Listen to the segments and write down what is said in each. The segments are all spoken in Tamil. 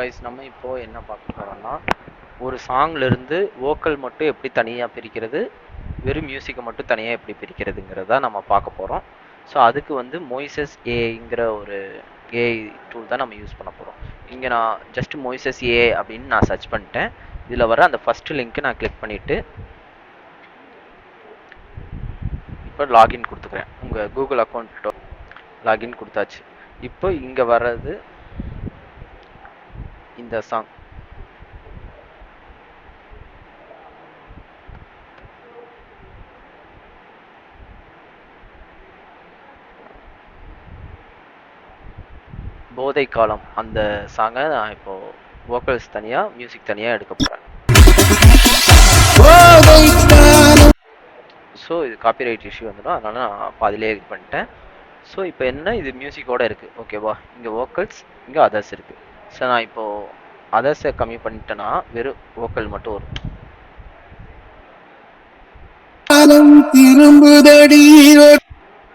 guys, நம்ம இப்போ என்ன பார்க்க போறோம்னா ஒரு சாங்ல இருந்து வோக்கல் மட்டும் எப்படி தனியா பிரிக்கிறது, வெறும் மியூசிக்கை மட்டும் தனியா எப்படி பிரிக்கிறதுங்கிறத நம்ம பார்க்க போறோம். ஸோ அதுக்கு வந்து மொய்சஸ் ஏங்கிற ஒரு ஏஐ டூல் தான் நம்ம யூஸ் பண்ண போறோம். இங்க நான் ஜஸ்ட் மொய்சஸ் ஏ அப்படின்னு நான் சர்ச் பண்ணிட்டேன். இதுல வர அந்த ஃபர்ஸ்ட் லிங்க் நான் கிளிக் பண்ணிட்டு இப்போ லாகின் கொடுத்துக்கிறேன். உங்க கூகுள் அக்கௌண்ட் லாகின் கொடுத்தாச்சு. இப்போ இங்க வர்றது இந்த சாங். போதை காலம் அந்த சாங்கை நான் இப்போ வோக்கல்ஸ் தனியா மியூசிக் தனியா எடுக்க போறேன். ஸோ இது காப்பிரைட் இஷ்யூ வந்துடும், அதனால நான் பாதிலே இது பண்ணிட்டேன். ஸோ இப்போ என்ன, இது மியூசிக்கோட இருக்கு, ஓகேவா? இங்கே வோக்கல்ஸ், இங்கே அதர்ஸ் இருக்கு. ஸோ நான் இப்போ அதர்ஸை கம்மி பண்ணிட்டேன்னா வெறும் வோக்கல் மட்டும் வரும்,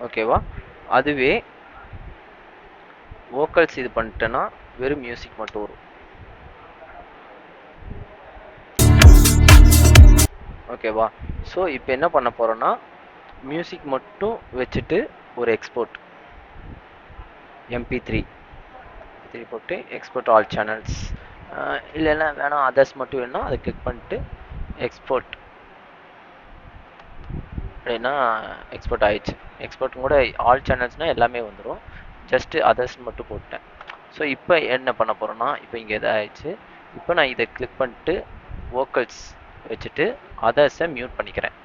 ஓகேவா? அதுவே வோக்கல்ஸ் இது பண்ணிட்டேன்னா வெறும் மியூசிக் மட்டும் வரும், ஓகேவா? ஸோ இப்போ என்ன பண்ண போறோம்னா மியூசிக் மட்டும் வச்சுட்டு ஒரு எக்ஸ்போர்ட் MP3 போட்டு எக்ஸ்போர்ட் ஆல் சேனல்ஸ், இல்லைன்னா வேணாம் அதர்ஸ் மட்டும் வேணும்னா அதை கிளிக் பண்ணிட்டு எக்ஸ்போர்ட் அப்படின்னா எக்ஸ்போர்ட் ஆயிடுச்சு. எக்ஸ்போர்ட் கூட ஆல் சேனல்ஸ்னால் எல்லாமே வந்துடும், ஜஸ்ட் அதர்ஸ் மட்டும் போட்டேன். ஸோ இப்போ என்ன பண்ண போகிறோன்னா இப்போ இங்கே இதாகிடுச்சு. இப்போ நான் இதை கிளிக் பண்ணிட்டு வோக்கல்ஸ் வச்சுட்டு அதர்ஸை மியூட் பண்ணிக்கிறேன்.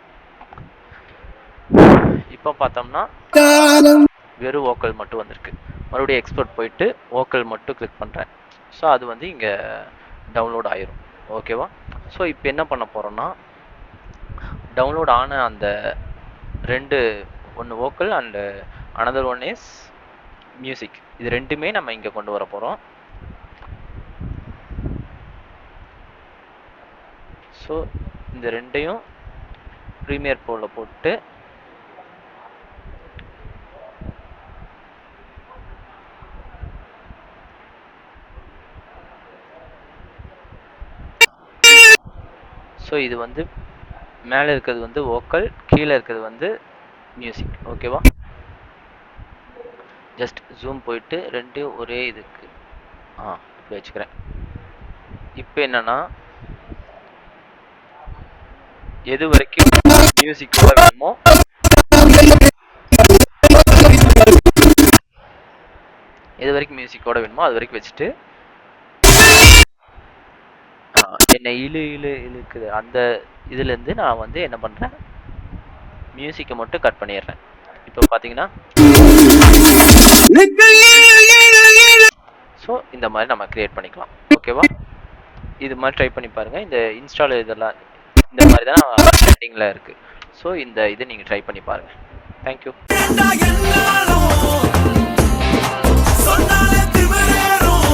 இப்போ பார்த்தோம்னா வெறும் வோக்கல் மட்டும் வந்திருக்கு. மறுபடியும் எக்ஸ்போர்ட் போயிட்டு வோக்கல் மட்டும் கிளிக் பண்ணுறேன். ஸோ அது வந்து இங்கே டவுன்லோட் ஆயிரும், ஓகேவா? ஸோ இப்போ என்ன பண்ண போகிறோன்னா டவுன்லோட் ஆன அந்த ரெண்டு, ஒன்று vocal and another one is music, இது ரெண்டுமே நம்ம இங்கே கொண்டு வர போகிறோம். ஸோ இந்த ரெண்டையும் ப்ரீமியர் ப்ரோவில் போட்டு ஸோ இது வந்து மேலே இருக்கிறது வந்து வோக்கல், கீழே இருக்கிறது வந்து மியூசிக், ஓகேவா? ஜஸ்ட் ஜூம் போயிட்டு ரெண்டையும் ஒரே இதுக்கு இப்படி வச்சுக்கிறேன். இப்போ என்னன்னா எது வரைக்கும் மியூசிக்கோட வேணுமோ அது வரைக்கும் வச்சுட்டு என்ன இழுக்குது அந்த இதுலேருந்து நான் வந்து என்ன பண்ணுறேன், மியூசிக்கை மட்டும் கட் பண்ணிடுறேன். இப்போ பார்த்தீங்கன்னா ஸோ இந்த மாதிரி நம்ம கிரியேட் பண்ணிக்கலாம், ஓகேவா? இது மாதிரி ட்ரை பண்ணி பாருங்கள். இந்த இன்ஸ்டால் இதெல்லாம் இந்த மாதிரி தான் ட்ரெண்டிங்கில் இருக்குது. ஸோ இந்த இது நீங்கள் ட்ரை பண்ணி பாருங்கள். தேங்க்யூ.